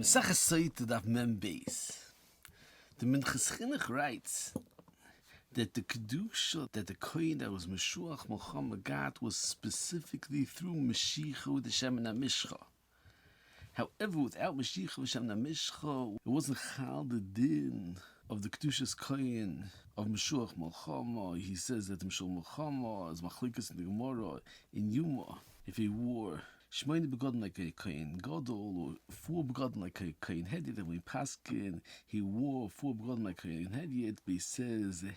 Mesachas Sotah Daf Mem Beis. The Minchas Chinuch writes that the kedusha that the kohen that was Meshuach Muhammad got was specifically through Meshicha with the Shemen HaMishcha. However, without Meshicha with Shemen HaMishcha, it wasn't Chal the din of the Kedushas Kohen of Meshuach Muhammad. He says that the Meshuach Muhammad is Machlikas in the Gemara in Yuma. If he wore Shmoyne begotten like a Kohen Gadol, or 4 begotten like a Kohen Hedyot, and when Paskin, he wore 4 begotten like a Kohen Hedyot, but he says the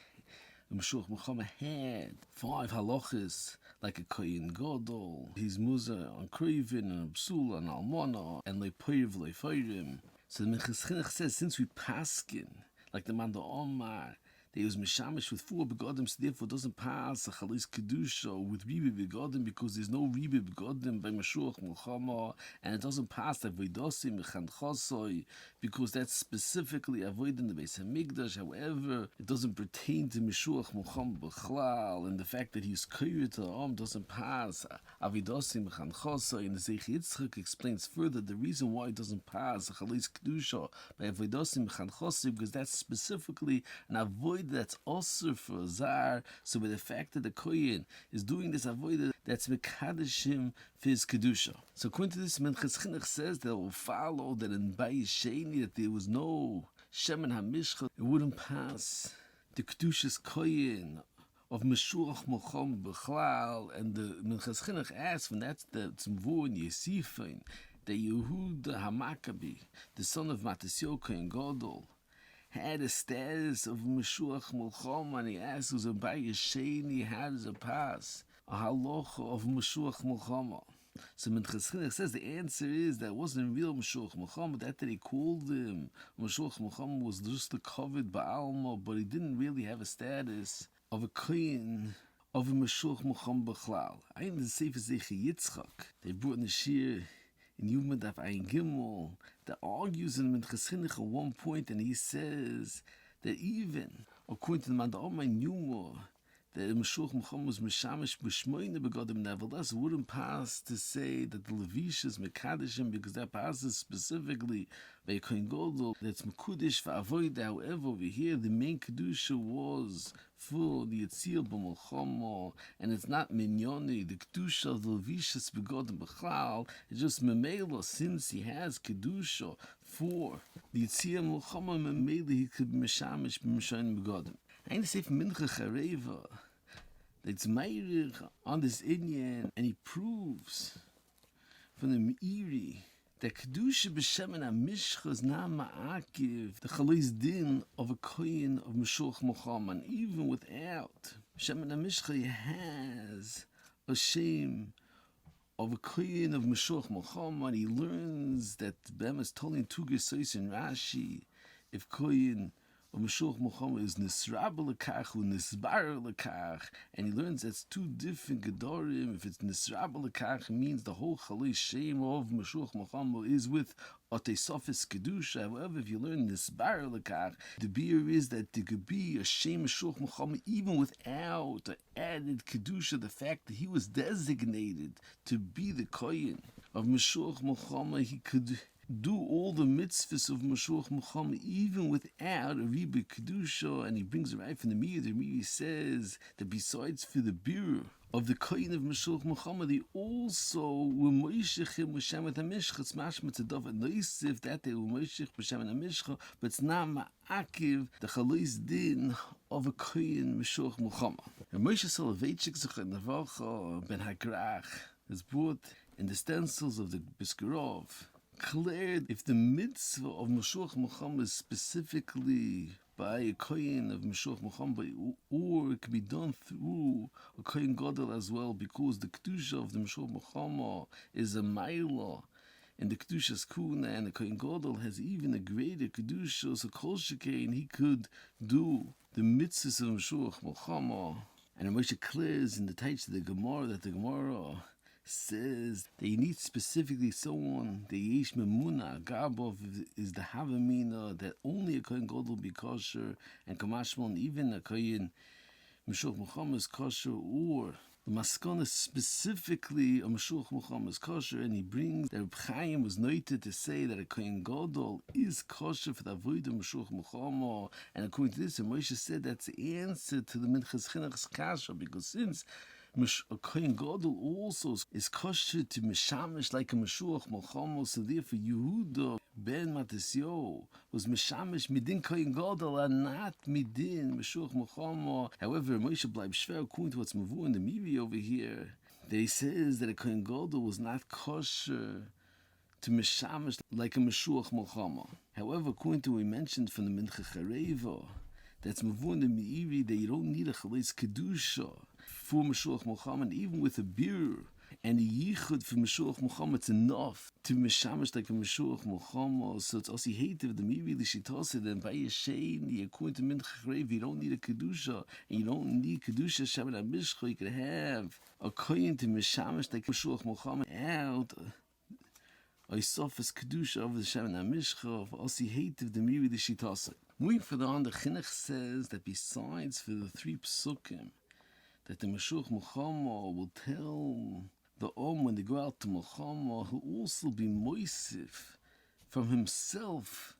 Meshuach Muhammad had 5 halachas like a Kohen Gadol. He's Muzah on Krivin and Psula and Almana and Leipoiv Leifoirim. So the Minchas Chinuch says, since we Paskin, like the Manda Omar, that he was Mishamish with 4 begodim, so therefore doesn't pass a Chalis Kedusha with Ribi begodim, because there's no Ribi begodim by Meshuach Muhammad, and it doesn't pass the Vodosim Mechan Chosoi, because that's specifically avoided in the Beis HaMikdash. However, it doesn't pertain to Meshuach Muhammad B'chlal, and the fact that he's Koyir to Am doesn't pass Avidosim Mechan Chosoi. And the Zeich Yitzchak explains further the reason why it doesn't pass a Chalis Kedusha by Avidosim Mechan Chosoi, because that's specifically an avoid that's also for Zar. So with the fact that the Kohen is doing this avodah, that's Mekadeshim for his Kedusha. So according to this, Minchas Chinuch says that it will follow that in Bayis Sheni that there was no Shemen HaMishcha, it wouldn't pass the Kedusha's Kohen of Meshuach Muhammad B'chlal. And the Minchas Chinuch asks, when that's the Tzimvur and Yesifin, that Yehuda HaMakabi, the son of Matisyahu Kohen Gadol, had a status of Meshuach Muhammad, and he asked who's a Bayis Sheni, how does it pass a halacha of Meshuach Muhammad? So Minchas Chinuch says the answer is that it wasn't real Meshuach Muhammad. That he called him Meshuach Muhammad was just the covered Ba'alma, but he didn't really have a status of a kohen of a Meshuach Muhammad B'chlal. I in the Sefer Zeich Yitzchak, they brought in the Shir in Yuma Daf Ayin Gimel, that argues in Minchas Chinuch at one point, and he says that even according to the Manda Omar in Yuma, that Meshuach Muhammad was Mishamish B'shmoyne begodim, nevertheless it wouldn't pass to say that the Levish is Mekadeshim, because that passes specifically by Kohen Gadol that's Mekudesh v'Avodah. However, over here the main Kedusha was for the Yitzir B'Mulchama, and it's not Minyoni, the Kedusha of the Levish is begodim B'chlal. It's just Memela, since he has Kedusha for the Yitzir B'Mulchama, Memela he could be Mishamish B'Mishmoyne begodim. I say from Mincha Chareva that it's Meirich on this Inyan, and he proves from the Meiri that Kedusha b'Shemen HaMishcha is not ma'akiv the Chalis din of a kohen of Meshuach Muhammad. And even without Shemen HaMishcha, he has a shame of a kohen of Meshuach Muhammad. He learns that Bem is told in two Gesois in Rashi, if kohen of Meshuach Muhammad is Nisrab L'kach or Nisbar L'kach, and he learns that's 2 different Gedorim. If it's Nisrab L'kach, it means the whole Chalish Shem of Meshuach Muhammad is with Otesofis Kedusha. However, if you learn Nisbar L'kach, the beer is that there could be a Shem Meshuach Muhammad even without the added Kedusha, the fact that he was designated to be the Kohen of Meshuach Muhammad. He could do all the mitzvahs of Meshuach Muhammad even without a Ribi Kedusha. And he brings it right from the Meiri. The Meiri says that besides for the beer of the Kohen of Meshuach Muhammad, they also were Moishechim B'Shemen HaMishcha. It's mashma to David Noisif that they were Moishech B'Shemen HaMishcha, but it's not ma'akiv the Chalis din of a Kohen Meshuach Muhammad. And Moshe Soloveitchik Zechar Navacha Ben Hagrach is brought in the stencils of the Biskarov, cleared if the mitzvah of Meshuach Muhammad is specifically by a kohen of Meshuach Muhammad, or it can be done through a kohen gadol as well, because the kedusha of the Meshuach Muhammad is a ma'ila, and the kedusha's kuna, and the kohen gadol has even a greater kedusha. So kol shekain he could do the mitzvahs of Meshuach Muhammad. And Moshe clears in the Taich of the Gemara that the Gemara says that you need specifically someone, the Yesh Memuna Gabov is the Havamina, that only a Kohen Gadol will be kosher, and Kamashmon, even a Kohen Meshuach Muhammad is kosher, or The Maskana specifically of Mashuach Muhammad is kosher, and he brings that Reb Chaim was noted to say that a Kohen Gadol is kosher for the avoid of Mashuach Muhammad, and according to this, Moshe said that's the answer to the Minchas Chinuch's kasha, because since a Kohen Gadol also is kosher to Mishamish like a Mashuach Muhammad, so therefore Yehuda ben Matisyo was Mishamish midin Kohen Gadol and not midin Mashuach Muhammad. However, Moshe bleibt schwer according to what's mavu in the Mivi over here, that he says that a Kohen Gadol was not kosher to Mishamish like a Mashuach Muhammad. However, according to what we mentioned from the Mincha Chareva, that's mavu in the Mivi that you don't need a Chalais Kedusha for Mashuach Muhammad, even with a beer and a yichud for Mashuach Muhammad, it's enough to mishamish like a Mashuach Muhammad. So it's also hated the Mivi the Shitose, then by a shame, according to Mincha Charev, you don't need a Kedusha, and you don't need Kedusha Shabbat HaMishcha. You could have a kohen to mishamish like Mashuach Muhammad out a sofas Kedusha over the Shabbat HaMishcha, also hated the Mivi the Shitose. Moving further on, the Chinuch says that besides for the 3 psukim, that the Mashuach Muhammad will tell the when they go out to Muhammad, he'll also be moisif from himself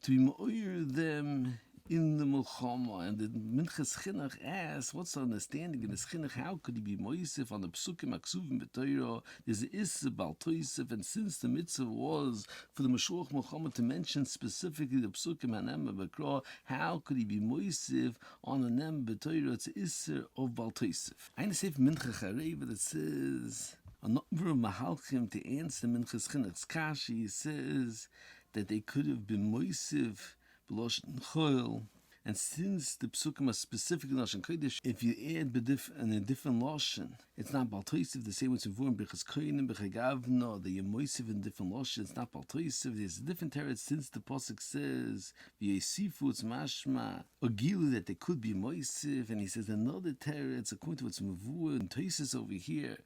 to be moir them in the Muhammad. And the Minchas Chinuch asks, what's the understanding in this Chinuch? How could he be moisif on the psukim aksuvim b'Torah? There's the Issa Bal Toisif, and since the mitzvah was for the Mashuach Muhammad to mention specifically the psukim hanem b'Kra, how could he be moisif on a nem b'Torah? It's the Issa of Bal Toisif. I understand from Mincha Chareva that says, a number of Mahalchim to answer Minchas Chinuch's kashi says that they could have been moisif b'loshen choil, and since the psukim are specifically loshen kodesh, if you add in a different loshen, it's not baltoisiv. The same way it's in b'chas koinim b'chagavno, the yemoisiv in different loshen, it's not baltoisiv. There's a different teretz since the pasuk says v'yesifu it's mashma ogilu that they could be moisiv, and he says another teretz according to what's mavur and toisis over here,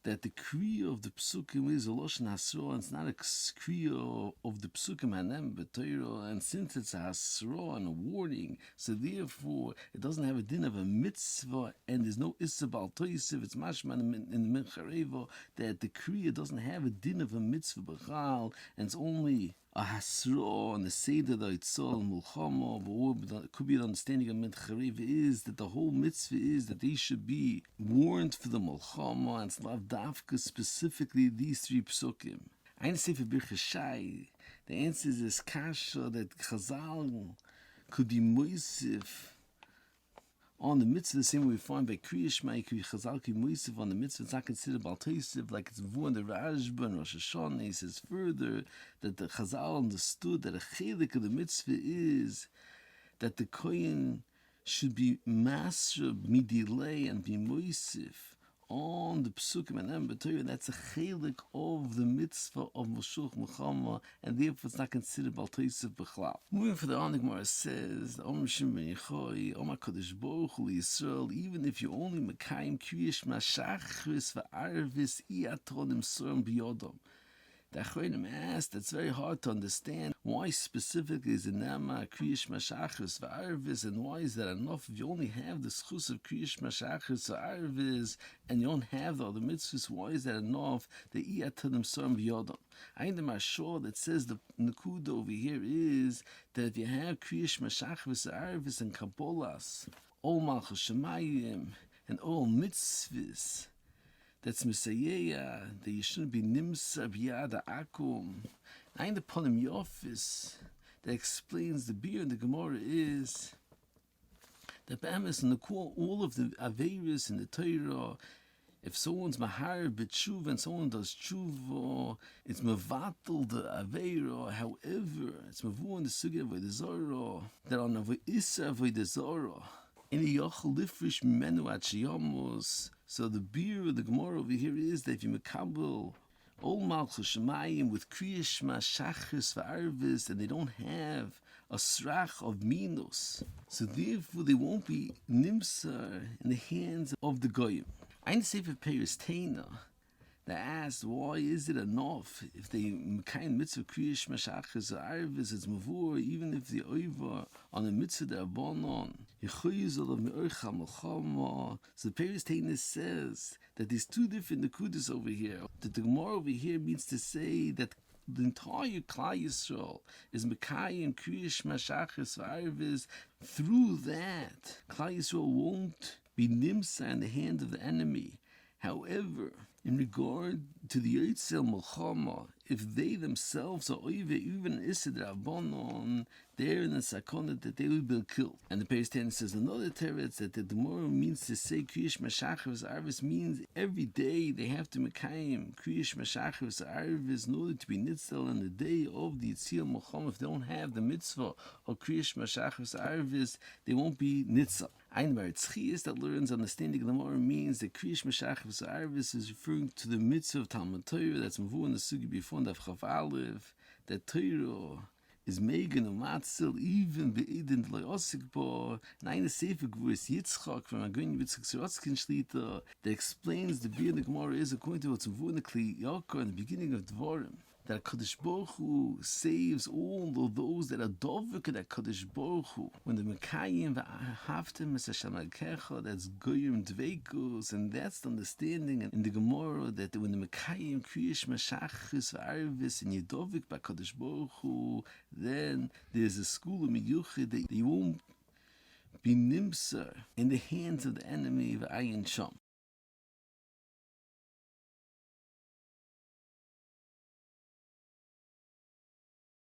that the kriya of the psukim is a loshen hasra, and it's not a kriya of the psukim hanem b'Torah, and since it's a hasra and a warning, so therefore it doesn't have a din of a mitzvah, and there's no issa bal toisiv. It's mashman in the Mincha Chareva that the kriya doesn't have a din of a mitzvah b'chal, and it's only a hasra and the seder that it's all mulchama. But could be an understanding of Mincha Chareva is that the whole mitzvah is that they should be warned for the mulchama, and it's lav dafka specifically these 3 psukim. I understand for Birchas Shai, the answer is this kasha that Chazal could be moisif on the mitzvah the same way we find by Kriya Shema, Chazal could be moisif on the mitzvah. It's not considered baltoisiv like it's vu on the Rashba and Rosh Hashanah. He says further that the Chazal understood that a chelik of the mitzvah is that the kohen should be master midilei and be moisif on the psukim and b'Torah. That's a chelik of the mitzvah of Mashuach Muhammad, and therefore it's not considered baltoisiv b'chlal. Moving further on, the Gemara says, the Om Shem Ben Yechoy, Om HaKadosh Baruch Hu Yisrael, even if you only mekayim kriyish mashachris v'arvis iyatonim sorim b'yodom. The Achronim asked, that's very hard to understand. Why specifically is the Nama Kriyish Mashachris V'Arvis, and why is that enough if you only have the schus of Kriyish Mashachris V'Arvis and you don't have the other mitzvahs? Why is that enough? The Iyatanim Sorim V'Yodam. I am the sure that says the Nakuda over here is that if you have Kriyish Mashachris V'Arvis and Kabbalas, all Malchus Shemayim and all mitzvahs, that's Messiah, that you shouldn't be Nimsa B'yada Akum. I in the Polim Yofis that explains the beer in the Gemara is that B'emes and the call all of the Averis in the Torah, if someone's Mahar B'tshuva and someone does Tshuva, it's Mevatel the Aveira. However, it's Mavu in the Sugya Avodah Zarah, that on Avodah Avodah Zarah, in the Yochel Lifrish Menu Achiyamos. So the beer of the Gemara over here is that if you mekabel all Malchus Shemayim with Kriyish Mashachris V'Arvis, and they don't have a srach of Minos, so therefore they won't be nimsar in the hands of the Goyim. I understand for Peris Teina, They asked, why is it enough if they kind mitzvah kriyish mashachas or arvis it's mavur, even if the over on a mitzvah they're born on. So the Paris Tainus says that there's two different nekudas over here. That the Gemara over here means to say that the entire Klal Yisrael is Mekayim kriyish mashachas or arvis. Through that, Klal Yisrael won't be nimsa in the hand of the enemy. However, in regard to the Yotzel Milchama, if they themselves are oive, even Isid Rabbanon, they're in the sakona that they will be killed. And the Paris Tainus says another teretz that the Gemara means to say Kriyish Mashachas Arvis means every day they have to Mekayim Kriyish Mashachas Arvis in order to be Nitzel on the day of the Yotzel Milchama. If they don't have the mitzvah of Kriyish Mashachas Arvis, they won't be Nitzel. Ein Baritzias that learns understanding the Gemara means that Kriyish Mashachas Arvis is referring to the mitzvah of Talmud Torah that's mavur in the sugi before the Chav Aleph, that Torah is megan and matzil even be'edin le'osik bo. And eine sefer gvus Yitzchak from Agun Yitzchak Sorotzkin Shlita that explains the beer the Gemara is according to what's mavur in the Kli Yakar in the beginning of Dvarim, that Kadosh Baruch Hu saves all of those that are dovik at Kadosh Baruch Hu. When the Mekayim v'ahavtem es Hashem Elokecha, that's goyim dveikus, and that's the understanding in the Gemara that when the Mekayim kriyish mashachis v'arvis and yedovik by Kadosh Baruch Hu, then there's a school of miyuchid that you won't be nimsa in the hands of the enemy v'ayin sham.